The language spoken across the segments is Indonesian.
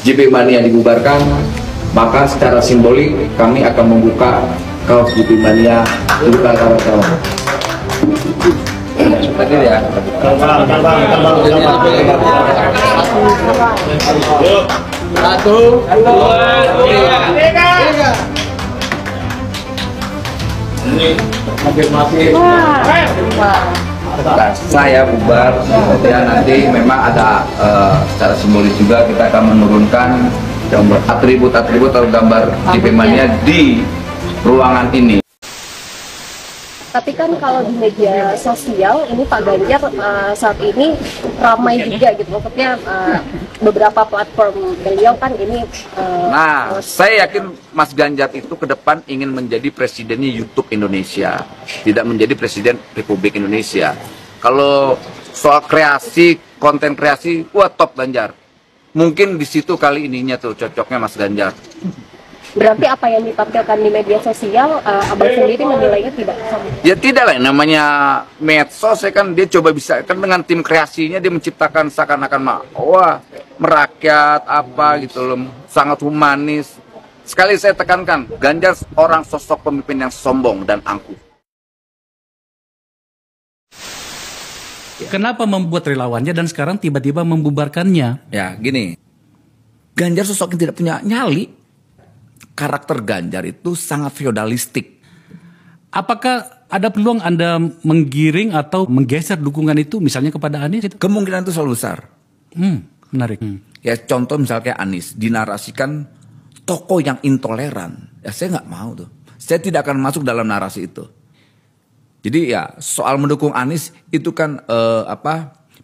JP Mania dibubarkan, maka secara simbolik kami akan membuka kaos JP Mania buka kawan-kawan. Tadi ya. Satu, dua, tiga. Ini konfirmasi. Nah, saya bubar, ya nanti memang ada secara simbolis juga kita akan menurunkan gambar atribut-atribut atau gambar JP Mania di ruangan ini. Tapi kan kalau di media sosial ini Pak Ganjar saat ini ramai juga gitu, maksudnya beberapa platform beliau kan ini. Nah, saya yakin Mas Ganjar itu ke depan ingin menjadi presidennya YouTube Indonesia, tidak menjadi presiden Republik Indonesia. Kalau soal kreasi, konten kreasi, wah top Ganjar. Mungkin di situ kali ininya tuh cocoknya Mas Ganjar. Berarti apa yang ditampilkan di media sosial, Abang sendiri menilainya tidak sama? Ya tidak lah, namanya medsos ya kan, dia coba bisa kan dengan tim kreasinya dia menciptakan seakan-akan wah merakyat apa gitu loh, sangat humanis. Sekali saya tekankan, Ganjar orang sosok pemimpin yang sombong dan angkuh. Kenapa membuat relawannya dan sekarang tiba-tiba membubarkannya? Ya gini, Ganjar sosok yang tidak punya nyali. Karakter Ganjar itu sangat feodalistik. Apakah ada peluang Anda menggiring atau menggeser dukungan itu misalnya kepada Anies? Kemungkinan itu selalu besar. Menarik. Ya contoh misalnya kayak Anies, dinarasikan tokoh yang intoleran. Ya saya nggak mau tuh. Saya tidak akan masuk dalam narasi itu. Jadi ya soal mendukung Anies itu kan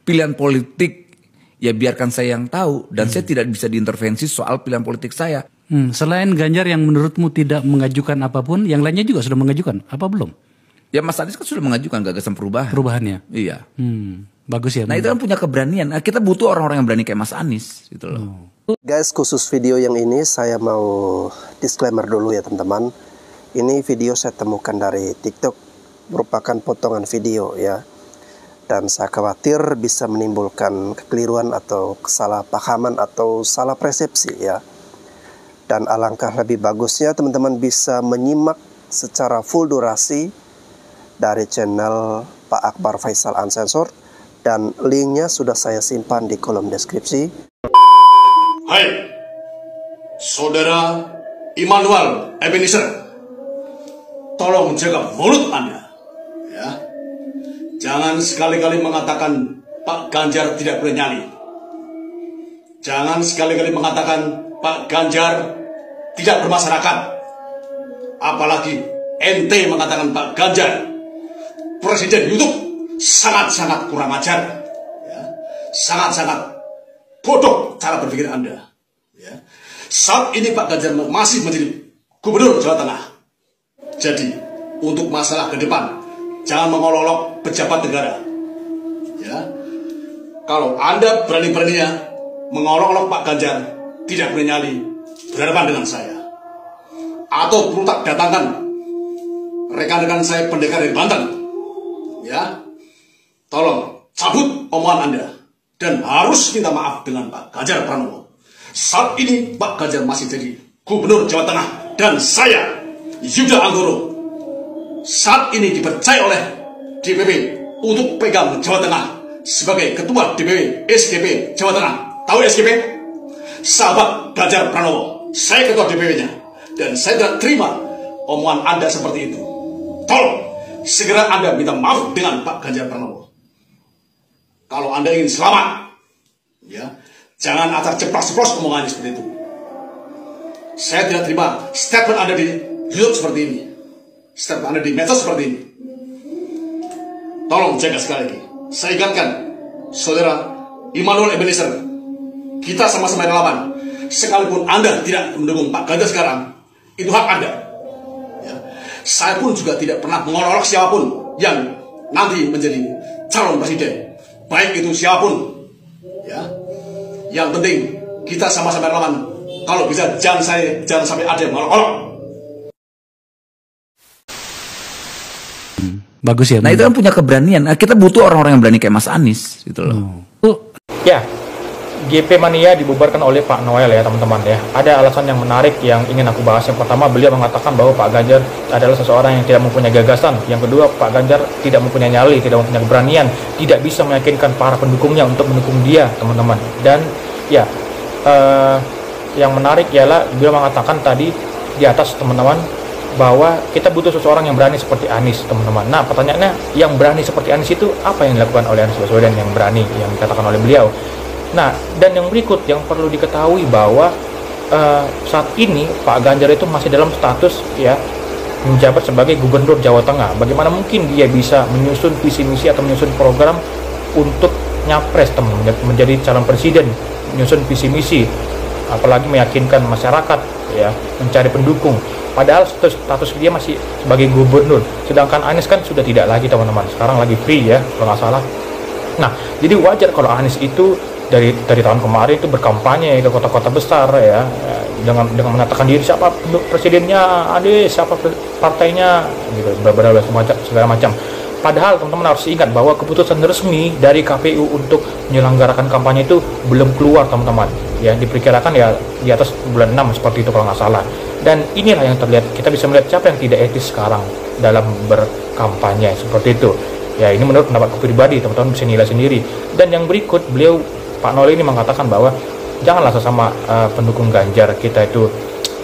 pilihan politik. Ya biarkan saya yang tahu. Dan saya tidak bisa diintervensi soal pilihan politik saya. Selain Ganjar yang menurutmu tidak mengajukan apapun, yang lainnya juga sudah mengajukan, apa belum? Ya Mas Anies kan sudah mengajukan gagasan perubahan. Perubahannya? Iya. Bagus ya. Nah itu kan punya keberanian. Nah, kita butuh orang-orang yang berani kayak Mas Anies gitu loh. Guys, khusus video yang ini saya mau disclaimer dulu ya teman-teman. Ini video saya temukan dari TikTok, merupakan potongan video ya. Dan saya khawatir bisa menimbulkan kekeliruan atau kesalahpahaman atau salah persepsi ya. Dan alangkah lebih bagusnya teman-teman bisa menyimak secara full durasi dari channel Pak Akbar Faisal Uncensored, dan linknya sudah saya simpan di kolom deskripsi. Hai, Saudara Immanuel Ebenezer, tolong jaga mulut Anda, ya. Jangan sekali-kali mengatakan Pak Ganjar tidak punya nyali. Jangan sekali-kali mengatakan Pak Ganjar tidak bermasyarakat. Apalagi ente mengatakan Pak Ganjar presiden YouTube, sangat-sangat kurang ajar, ya. Sangat-sangat bodoh cara berpikir Anda, ya. Saat ini Pak Ganjar masih menjadi gubernur Jawa Tengah. Jadi untuk masalah ke depan jangan mengolok-olok pejabat negara, ya. Kalau Anda berani-beraninya mengolok-olok Pak Ganjar tidak punya nyali, berhadapan dengan saya, atau perlu tak datangkan rekan-rekan saya pendekar dari Banten, ya, tolong cabut omongan Anda dan harus minta maaf dengan Pak Ganjar Pranowo. Saat ini Pak Ganjar masih jadi gubernur Jawa Tengah dan saya, Yuda Anggoro, saat ini dipercaya oleh DPP untuk pegang Jawa Tengah sebagai ketua DPP SGP Jawa Tengah. Tahu SGP? Sahabat Ganjar Pranowo, saya ketua DPP-nya dan saya tidak terima omongan Anda seperti itu. Tolong segera Anda minta maaf dengan Pak Ganjar Pranowo. Kalau Anda ingin selamat, ya, jangan acak ceplos-ceplos omongannya seperti itu. Saya tidak terima statement Anda di YouTube seperti ini, statement Anda di medsos seperti ini. Tolong jaga sekali lagi. Saya ingatkan, Saudara Immanuel Ebenezer, kita sama-sama relawan. Sekalipun Anda tidak mendukung Pak Ganjar sekarang, itu hak Anda, ya. Saya pun juga tidak pernah mengolok siapapun yang nanti menjadi calon presiden, baik itu siapapun, ya. Yang penting kita sama-sama relawan. Kalau bisa jangan sampai ada yang mengolok-olok. Bagus ya. Nah itu kan punya keberanian. Nah, kita butuh orang-orang yang berani kayak Mas Anies gitu loh. Ya, GP Mania dibubarkan oleh Pak Noel ya teman-teman ya. Ada alasan yang menarik yang ingin aku bahas. Yang pertama, beliau mengatakan bahwa Pak Ganjar adalah seseorang yang tidak mempunyai gagasan. Yang kedua, Pak Ganjar tidak mempunyai nyali, tidak mempunyai keberanian, tidak bisa meyakinkan para pendukungnya untuk mendukung dia teman-teman. Dan ya yang menarik ialah beliau mengatakan tadi di atas teman-teman bahwa kita butuh seseorang yang berani seperti Anies teman-teman. Nah pertanyaannya, yang berani seperti Anies itu apa yang dilakukan oleh Anies Baswedan yang berani yang dikatakan oleh beliau? Nah, dan yang berikut yang perlu diketahui bahwa saat ini Pak Ganjar itu masih dalam status ya menjabat sebagai Gubernur Jawa Tengah. Bagaimana mungkin dia bisa menyusun visi misi atau menyusun program untuk nyapres menjadi calon presiden, menyusun visi misi, apalagi meyakinkan masyarakat ya, mencari pendukung. Padahal status dia masih sebagai gubernur. Sedangkan Anies kan sudah tidak lagi teman-teman. Sekarang lagi free ya kalau nggak salah. Nah, jadi wajar kalau Anies itu dari tahun kemarin itu berkampanye ke kota-kota besar ya, dengan mengatakan diri siapa presidennya, siapa partainya gitu, segala macam. Padahal teman-teman harus ingat bahwa keputusan resmi dari KPU untuk menyelenggarakan kampanye itu belum keluar teman-teman. Ya, diperkirakan ya di atas bulan 6 seperti itu kalau nggak salah. Dan inilah yang terlihat, kita bisa melihat siapa yang tidak etis sekarang dalam berkampanye seperti itu. Ya, ini menurut pendapat pribadi, teman-teman bisa nilai sendiri. Dan yang berikut, Pak Noel ini mengatakan bahwa janganlah sesama pendukung Ganjar kita itu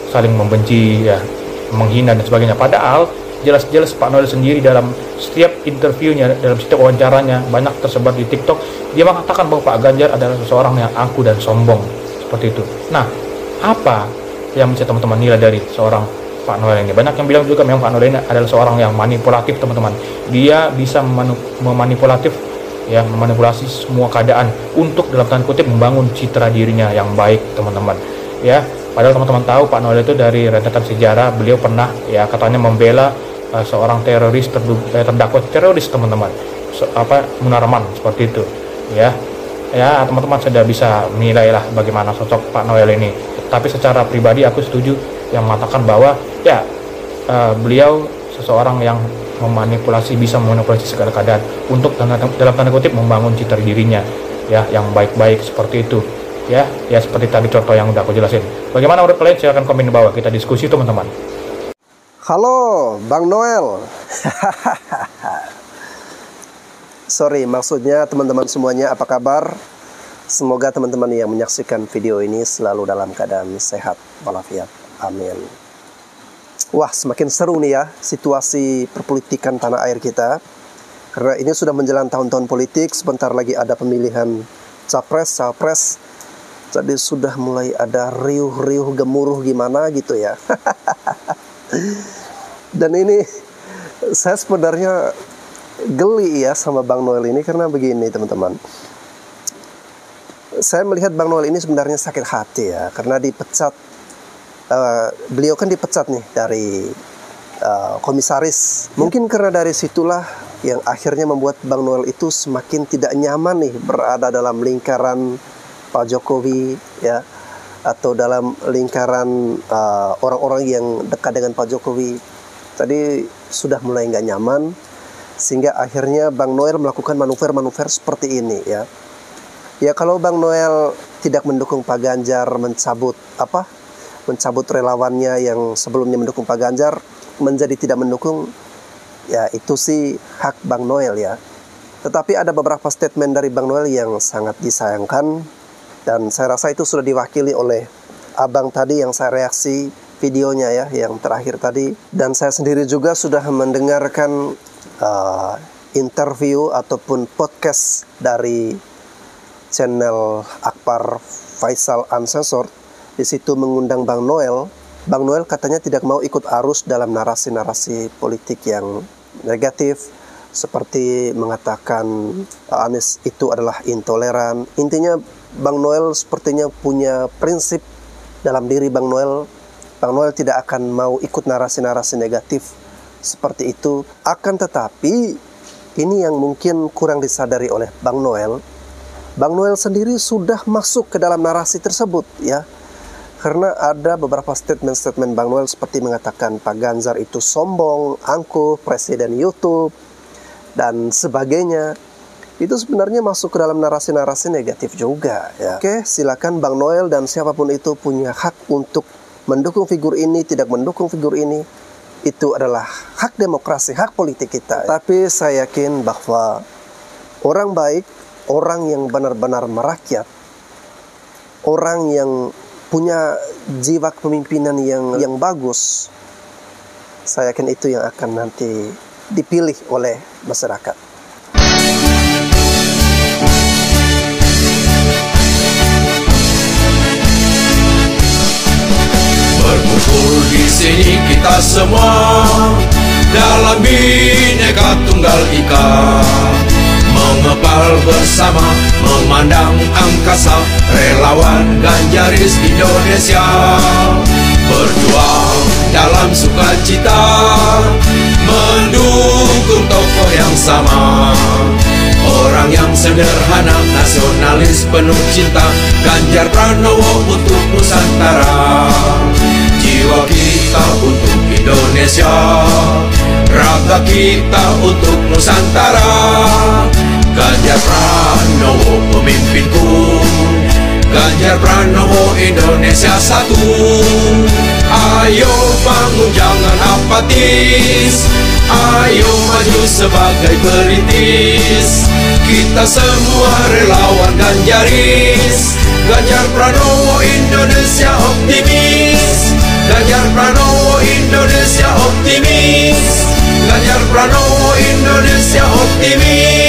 saling membenci ya, menghina dan sebagainya. Padahal jelas-jelas Pak Noel sendiri dalam setiap interviewnya, dalam setiap wawancaranya, banyak tersebar di TikTok, dia mengatakan bahwa Pak Ganjar adalah seseorang yang angkuh dan sombong seperti itu. Nah, apa yang bisa teman-teman nilai dari seorang Pak Noel ini? Banyak yang bilang juga memang Pak Noel ini adalah seorang yang manipulatif teman-teman. Dia bisa memanipulasi semua keadaan untuk dalam tanda kutip membangun citra dirinya yang baik teman-teman ya. Padahal teman-teman tahu Pak Noel itu dari rentetan sejarah beliau pernah ya katanya membela seorang teroris terdakwa teroris teman-teman, Munarman seperti itu ya. Ya teman-teman sudah bisa menilai lah bagaimana sosok Pak Noel ini. Tapi secara pribadi aku setuju yang mengatakan bahwa ya beliau seseorang yang bisa memanipulasi segala keadaan untuk dalam tanda kutip membangun citra dirinya ya yang baik-baik seperti itu ya seperti tadi contoh yang udah aku jelasin. Bagaimana menurut kalian? Silahkan komen di bawah, kita diskusi teman-teman. Halo Bang Noel. Sorry, maksudnya teman-teman semuanya apa kabar? Semoga teman-teman yang menyaksikan video ini selalu dalam keadaan sehat walafiat. Amin. Wah, semakin seru nih ya situasi perpolitikan tanah air kita. Karena ini sudah menjelang tahun-tahun politik, sebentar lagi ada pemilihan capres, cawapres. Jadi sudah mulai ada riuh-riuh gemuruh gimana gitu ya. Dan ini saya sebenarnya geli ya sama Bang Noel ini karena begini teman-teman. Saya melihat Bang Noel ini sebenarnya sakit hati ya karena dipecat. Beliau kan dipecat nih dari komisaris. Mungkin karena dari situlah yang akhirnya membuat Bang Noel itu semakin tidak nyaman nih berada dalam lingkaran Pak Jokowi ya, atau dalam lingkaran orang-orang yang dekat dengan Pak Jokowi. Tadi sudah mulai nggak nyaman sehingga akhirnya Bang Noel melakukan manuver-manuver seperti ini ya. Ya kalau Bang Noel tidak mendukung Pak Ganjar, mencabut relawannya yang sebelumnya mendukung Pak Ganjar menjadi tidak mendukung, ya itu sih hak Bang Noel ya. Tetapi ada beberapa statement dari Bang Noel yang sangat disayangkan dan saya rasa itu sudah diwakili oleh abang tadi yang saya reaksi videonya ya, yang terakhir tadi. Dan saya sendiri juga sudah mendengarkan interview ataupun podcast dari channel Akbar Faisal Uncensored. Di situ mengundang Bang Noel. Bang Noel katanya tidak mau ikut arus dalam narasi-narasi politik yang negatif, seperti mengatakan Anies itu adalah intoleran. Intinya Bang Noel sepertinya punya prinsip dalam diri Bang Noel. Bang Noel tidak akan mau ikut narasi-narasi negatif seperti itu. Akan tetapi ini yang mungkin kurang disadari oleh Bang Noel. Bang Noel sendiri sudah masuk ke dalam narasi tersebut ya. Karena ada beberapa statement-statement Bang Noel seperti mengatakan Pak Ganjar itu sombong, angkuh, presiden YouTube, dan sebagainya. itu sebenarnya masuk ke dalam narasi-narasi negatif juga ya. Oke, silakan Bang Noel dan siapapun itu punya hak untuk mendukung figur ini, tidak mendukung figur ini. Itu adalah hak demokrasi, hak politik kita. Tapi saya yakin bahwa orang baik, orang yang benar-benar merakyat, orang yang punya jiwa kepemimpinan yang bagus, saya yakin itu yang akan nanti dipilih oleh masyarakat. Berkumpul di sini kita semua dalam Bhinneka Tunggal Ika, mengepal bersama, memandang angkasa, relawan Ganjaris Indonesia, berjuang dalam sukacita, mendukung tokoh yang sama, orang yang sederhana, nasionalis penuh cinta, Ganjar Pranowo untuk Nusantara. Jiwa kita untuk Indonesia, raga kita untuk Nusantara. Ganjar Pranowo pemimpinku, Ganjar Pranowo Indonesia satu. Ayo bangun jangan apatis, ayo maju sebagai perintis. Kita semua relawan Ganjaris, Ganjar Pranowo Indonesia optimis, Ganjar Pranowo Indonesia optimis, Ganjar Pranowo Indonesia optimis.